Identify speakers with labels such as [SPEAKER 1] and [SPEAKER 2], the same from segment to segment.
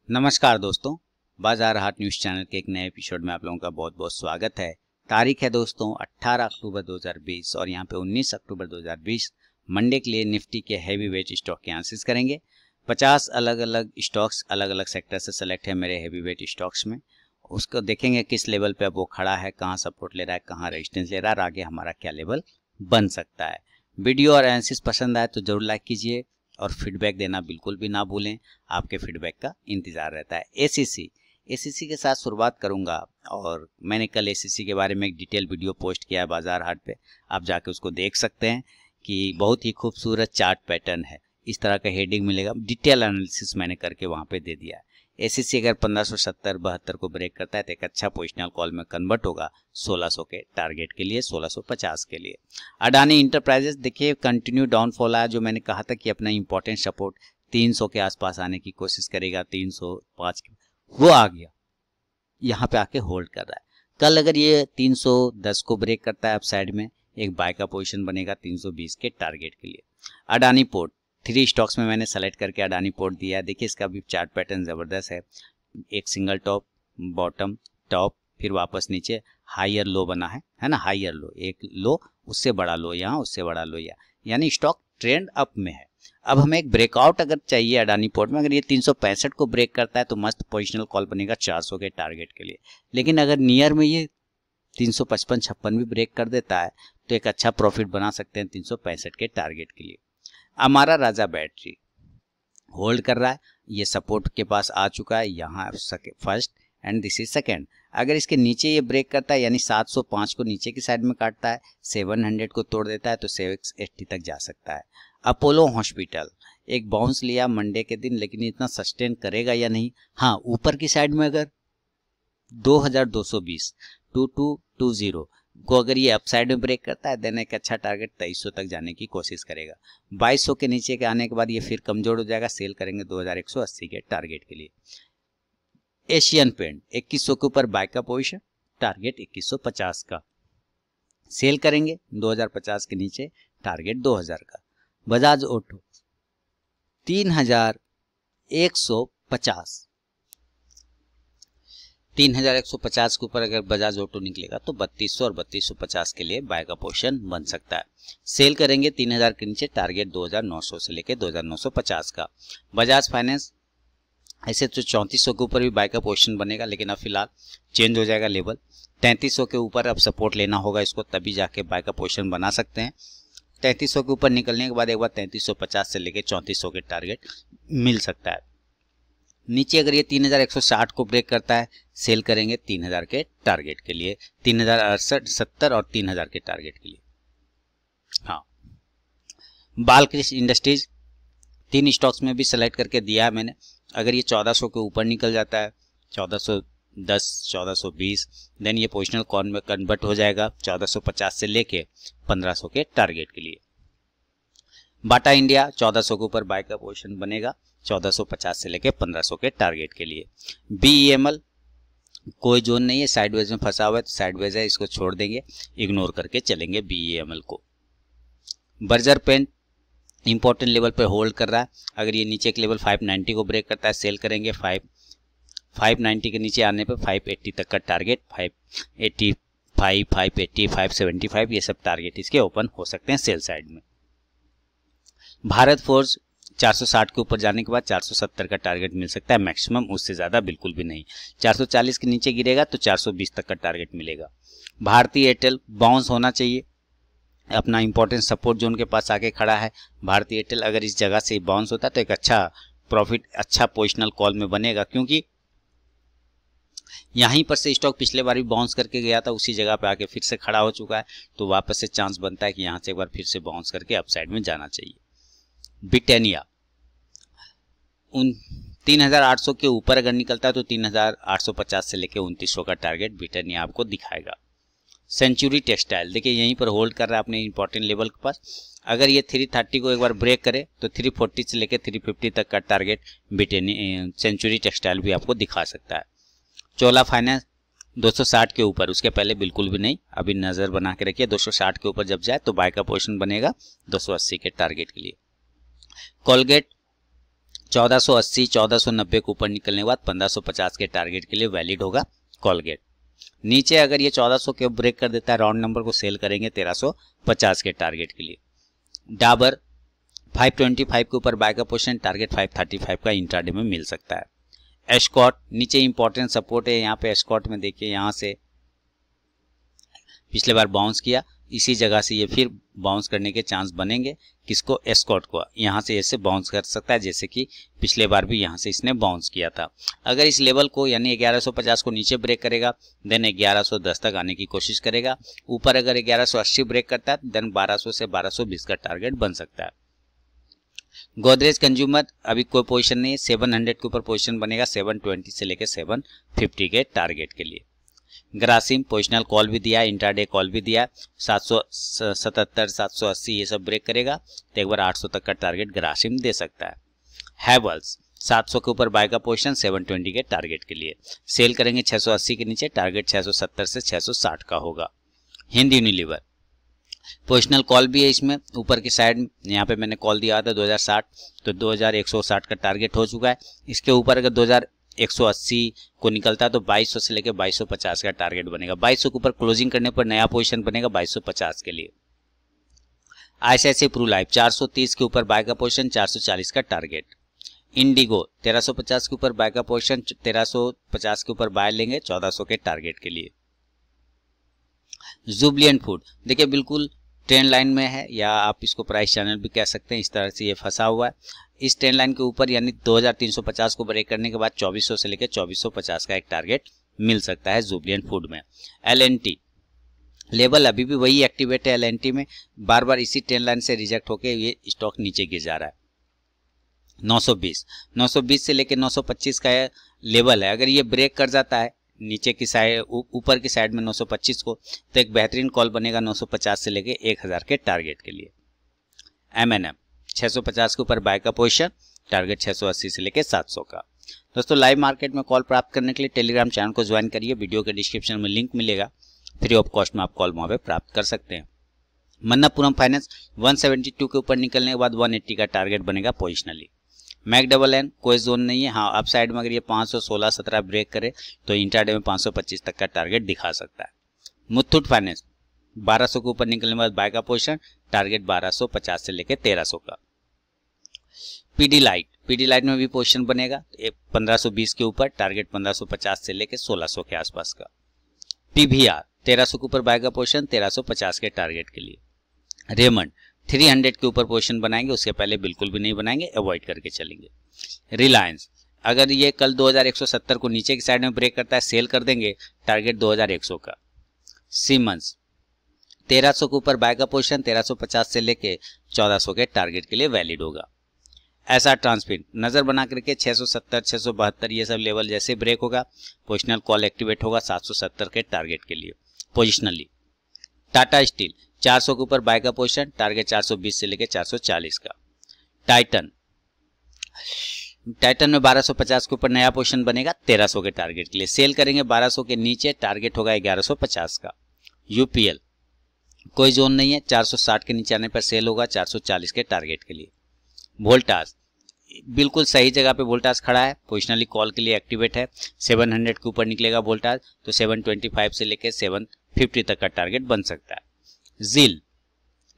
[SPEAKER 1] नमस्कार दोस्तों, बाजार हाट न्यूज़ चैनल के एक नए एपिसोड में आप लोगों का बहुत बहुत स्वागत है। तारीख है दोस्तों 18 अक्टूबर 2020 और यहाँ पे 19 अक्टूबर 2020 मंडे के लिए निफ्टी के हैवी वेट स्टॉक के एनालिसिस करेंगे। 50 अलग अलग स्टॉक्स अलग अलग सेक्टर से सेलेक्ट है मेरे हैवी वेट स्टॉक्स में। उसको देखेंगे किस लेवल पे अब वो खड़ा है, कहाँ सपोर्ट ले रहा है, कहाँ रेजिस्टेंस ले रहा है और आगे हमारा क्या लेवल बन सकता है। वीडियो और एनालिसिस पसंद आए तो जरूर लाइक कीजिए और फीडबैक देना बिल्कुल भी ना भूलें। आपके फीडबैक का इंतजार रहता है। एसीसी के साथ शुरुआत करूंगा और मैंने कल एसीसी के बारे में एक डिटेल वीडियो पोस्ट किया है बाजार हाट पे, आप जाके उसको देख सकते हैं कि बहुत ही खूबसूरत चार्ट पैटर्न है। इस तरह का हेडिंग मिलेगा, डिटेल एनालिसिस मैंने करके वहां पे दे दिया है। एसीसी अगर 1570-72 को ब्रेक करता है तो एक अच्छा पोजिशनल कॉल में कन्वर्ट होगा 1600 के टारगेट के लिए, 1650 के लिए। अडानी इंटरप्राइजेस देखिए कंटिन्यू डाउनफॉल आया, जो मैंने कहा था कि अपना इंपॉर्टेंट सपोर्ट 300 के आसपास आने की कोशिश करेगा, 305 वो आ गया, यहाँ पे आके होल्ड कर रहा है। कल अगर ये 310 को ब्रेक करता है अपसाइड में एक बाय का पोजीशन बनेगा 320 के टारगेट के लिए। अडानी पोर्ट 3 स्टॉक्स में मैंने सेलेक्ट करके अडानी पोर्ट दिया है। देखिए इसका भी चार्ट पैटर्न जबरदस्त है, एक सिंगल टॉप, बॉटम, टॉप, फिर वापस नीचे हायर लो बना है ना, हायर लो, एक लो, उससे बड़ा लो यहाँ, उससे बड़ा लो यहाँ, यानी स्टॉक ट्रेंड अप में है। अब हमें एक ब्रेकआउट अगर चाहिए अडानी पोर्ट में, अगर ये 365 को ब्रेक करता है तो मस्त पोजिशनल कॉल बनेगा 400 के टारगेट के लिए। लेकिन अगर नियर में ये 355-56 भी ब्रेक कर देता है तो एक अच्छा प्रॉफिट बना सकते हैं 365 के टारगेट के लिए। हमारा राजा बैटरी होल्ड कर रहा है, ये सपोर्ट के पास आ चुका है, यहाँ first and this is second. अगर इसके नीचे ये ब्रेक करता है यानी 705 को नीचे की साइड में काटता है, 700 को तोड़ देता है तो 680 तक जा सकता है। अपोलो हॉस्पिटल एक बाउंस लिया मंडे के दिन, लेकिन इतना सस्टेन करेगा या नहीं। हाँ, ऊपर की साइड में अगर 2220 2220 को अगर ये अपसाइड में ब्रेक करता है देन एक अच्छा टारगेट 2300 तक जाने की कोशिश करेगा। 2200 के नीचे के आने के बाद ये फिर कमजोर हो जाएगा, सेल करेंगे 2180 के टारगेट के लिए। एशियन पेंट 2100 के ऊपर बाय का पोजीशन, टारगेट 2150 का, सेल करेंगे 2050 के नीचे, टारगेट 2000 का। बजाज ऑटो 3150 के ऊपर अगर बजाज ऑटो निकलेगा तो 3200 और 3250 के लिए बाय का पोजीशन बन सकता है। सेल करेंगे 3000 के नीचे, टारगेट 2900 से लेके 2950 का। बजाज फाइनेंस ऐसे तो 3400 के ऊपर भी बाय का पोजीशन बनेगा, लेकिन अब फिलहाल चेंज हो जाएगा लेवल, 3300 के ऊपर अब सपोर्ट लेना होगा इसको, तभी जाके बाय का पोजीशन बना सकते हैं। 3300 के ऊपर निकलने के बाद एक बार 3350 से लेके 3400 के टारगेट मिल सकता है। नीचे अगर ये 3160 को ब्रेक करता है, सेल करेंगे 3000 के टारगेट के लिए, 3068, 70 और 3000 के टारगेट के लिए। हाँ, बालकृष्ण इंडस्ट्रीज 3 स्टॉक्स में भी सेलेक्ट करके दिया है मैंने। अगर ये 1400 के ऊपर निकल जाता है, 1410, 1420, देन ये पोजिशनल कॉल में कन्वर्ट हो जाएगा 1450 से लेके 1500 के टारगेट के लिए। बाटा इंडिया 1400 के ऊपर बाय का पोजीशन बनेगा 1450 से लेके 1500 के टारगेट के लिए। बीईएमएल कोई जोन नहीं है, साइडवेज में फंसा हुआ है तो साइडवेज है, इसको छोड़ देंगे, इग्नोर करके चलेंगे बीईएमएल को। बर्जर पेंट इंपॉर्टेंट लेवल पर होल्ड कर रहा है, अगर ये नीचे के लेवल 590 को ब्रेक करता है, सेल करेंगे 590 के नीचे आने पर 580 तक का टारगेट, 585, 580, 575 ये सब टारगेट इसके ओपन हो सकते हैं सेल साइड में। भारत फोर्ज 460 के ऊपर जाने के बाद 470 का टारगेट मिल सकता है मैक्सिमम, उससे ज़्यादा बिल्कुल भी नहीं। 440 के नीचे गिरेगा तो 420 तक का टारगेट मिलेगा। भारतीय एयरटेल बाउंस होना चाहिए, अपना इंपॉर्टेंट सपोर्ट जोन के पास आके खड़ा है। भारतीय एयरटेल अगर इस जगह से बाउंस होता है तो एक अच्छा प्रॉफिट, अच्छा पोजिशनल कॉल में बनेगा, क्योंकि यहीं पर से स्टॉक पिछले बार भी बाउंस करके गया था, उसी जगह पे आके फिर से खड़ा हो चुका है, तो वापस से चांस बनता है कि यहाँ से एक बार फिर से बाउंस करके अपसाइड में जाना चाहिए। ब्रिटानिया 3800 के ऊपर अगर निकलता है तो 3850 से लेके 2900 का टारगेट ब्रिटानिया आपको दिखाएगा। सेंचुरी टेक्सटाइल देखिए यहीं पर होल्ड कर रहा है अपने इंपॉर्टेंट लेवल के पास, अगर ये 330 को एक बार ब्रेक करे तो 340 से लेके 350 तक का टारगेट सेंचुरी टेक्सटाइल भी आपको दिखा सकता है। चोला फाइनेंस 260 के ऊपर, उसके पहले बिल्कुल भी नहीं, अभी नजर बना के रखिए, 260 के ऊपर जब जाए तो बाय का पोजीशन बनेगा 280 के टारगेट के लिए। कोलगेट 1480 1490 के ऊपर निकलने के बाद 1550 के टारगेट के लिए वैलिड होगा कोलगेट। नीचे अगर ये 1400 के ब्रेक कर देता है, राउंड नंबर को सेल करेंगे 1350 के टारगेट के लिए। डाबर 525 के ऊपर बाय का पोजीशन, टारगेट 535 का इंट्राडे में मिल सकता है। एस्कॉर्ट नीचे इंपॉर्टेंट सपोर्ट है, यहाँ पे एस्कॉर्ट में देखिए यहाँ से पिछले बार बाउंस किया, इसी जगह से ये फिर बाउंस करने के चांस बनेंगे। किसको? एस्कॉर्ट को। यहाँ से ऐसे बाउंस कर सकता है जैसे कि पिछले बार भी यहाँ से इसने बाउंस किया था। अगर इस लेवल को यानी 1150 को नीचे ब्रेक करेगा देन 1110 तक आने की कोशिश करेगा। ऊपर अगर 1180 ब्रेक करता है देन 1200 से 1220 का टारगेट बन सकता है। गोदरेज कंज्यूमर अभी कोई पोजीशन नहीं है, 700 के ऊपर पोजीशन बनेगा 720 से लेकर 750 के टारगेट के लिए। ग्रासिम पोजिशनल कॉल भी दिया है, इंट्राडे कॉल भी दिया है, 777 780 ये सब ब्रेक करेगा तो एक बार 800 तक का टारगेट ग्रासिम दे सकता है। हैवल्स 700 के ऊपर बाय का पोजीशन 720 के टारगेट के लिए, सेल करेंगे 680 के नीचे, टारगेट 670 से 660 का होगा। हिंद यूनिलीवर पोजिशनल कॉल भी है इसमें, ऊपर की साइड यहाँ पे मैंने कॉल दिया था 2060 तो 2160 का टारगेट हो चुका है। इसके ऊपर अगर 2180 को निकलता है तो 2200 से लेकर 2250 का टारगेट बनेगा। 2200 के ऊपर क्लोजिंग करने पर नया पोजीशन बनेगा 2250 के लिए। ICICI प्रू लाइफ 430 के ऊपर बाय का पोजीशन, 440 का टारगेट। इंडिगो 1350 के ऊपर बाय का पोजीशन, 1350 के ऊपर बाय लेंगे 1400 के टारगेट के लिए। जुबिलिएंट फूड देखिए बिल्कुल ट्रेंड लाइन में है, या आप इसको प्राइस चैनल भी कह सकते हैं, इस तरह से ये फंसा हुआ है इस ट्रेंड लाइन के ऊपर, यानी 2350 को ब्रेक करने के बाद 2400 से लेकर 2450 का एक टारगेट मिल सकता है जुबिलिएंट फूड में। LNT लेवल अभी भी वही एक्टिवेट है, LNT में बार बार इसी ट्रेंड लाइन से रिजेक्ट होकर ये स्टॉक नीचे गिर जा रहा है। 920 से लेकर 925 का लेवल है, अगर ये ब्रेक कर जाता है नीचे की साइड ऊपर की साइड में 925 को तो एक बेहतरीन कॉल बनेगा 950 से लेके 1000 के टारगेट के लिए। M&M 650 के ऊपर बाय का पोजीशन, टारगेट 680 से लेके 700 का। दोस्तों लाइव मार्केट में कॉल प्राप्त करने के लिए टेलीग्राम चैनल को ज्वाइन करिए, वीडियो के डिस्क्रिप्शन में लिंक मिलेगा, फ्री ऑफ कॉस्ट में आप कॉल वहाँ पे प्राप्त कर सकते हैं। मन्नापुरम फाइनेंस 172 के ऊपर निकलने के बाद 180 का टारगेट बनेगा पोजिशनली। मैकडबल कोई जोन नहीं है, हाँ अप साइड में अगर ये 516 17 ब्रेक करे तो इंट्राडे में 525 तक का टारगेट दिखा सकता है। मुथूट फाइनेंस 1200 के ऊपर निकलने के बाद बाय का पोजीशन, टारगेट 1250 से लेकर 1300 का। पीडी लाइट में भी पोजीशन बनेगा 1520 के ऊपर, टारगेट 1550 से लेकर 1600 के आसपास का। PVR 1300 के ऊपर बाय का पोजीशन, 1350 के टारगेट के लिए। रेमंड 300 के ऊपर पोजीशन बनाएंगे, उसके पहले बिल्कुल भी नहीं बनाएंगे, अवॉइड करके चलेंगे। रिलायंस अगर ये कल 2170 को नीचे की साइड में ब्रेक करता है सेल कर देंगे, टारगेट 2100 का। सीमेंस 1300 के ऊपर बाय का पोजीशन, 1350 से लेके 1400 के टारगेट के लिए वैलिड होगा। ऐसा ट्रांसफिट नजर बना करके 670 672 ये सब लेवल जैसे ब्रेक होगा पोजिशनल कॉल एक्टिवेट होगा 770 के टारगेट के लिए पोजिशनली। टाटा स्टील 400 के ऊपर बाय का पोजीशन, टारगेट 420 से लेकर 440 का। टाइटन में 1250 के ऊपर नया पोजीशन बनेगा 1300 के टारगेट के लिए, सेल करेंगे 1200 के नीचे, टारगेट होगा 1150 का। यूपीएल कोई जोन नहीं है, 460 के नीचे आने पर सेल होगा 440 के टारगेट के लिए। वोल्टास बिल्कुल सही जगह पे वोल्टास खड़ा है, पोजिशनली कॉल के लिए एक्टिवेट है, 700 के ऊपर निकलेगा वोल्टास तो 725 से लेकर 750 तक का टारगेट बन सकता है। जिल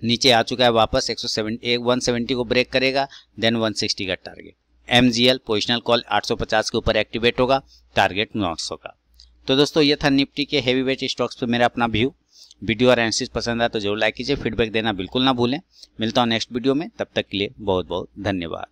[SPEAKER 1] नीचे आ चुका है वापस 170 को ब्रेक करेगा देन 160 का टारगेट। MGL पोजिशनल कॉल 850 के ऊपर एक्टिवेट होगा, टारगेट 900 का। तो दोस्तों ये था निफ्टी के हेवी वेट स्टॉक्स पे मेरा अपना व्यू। वीडियो और एनालिसिस पसंद आया तो जरूर लाइक कीजिए, फीडबैक देना बिल्कुल ना भूलें। मिलता हूँ नेक्स्ट वीडियो में, तब तक के लिए बहुत बहुत धन्यवाद।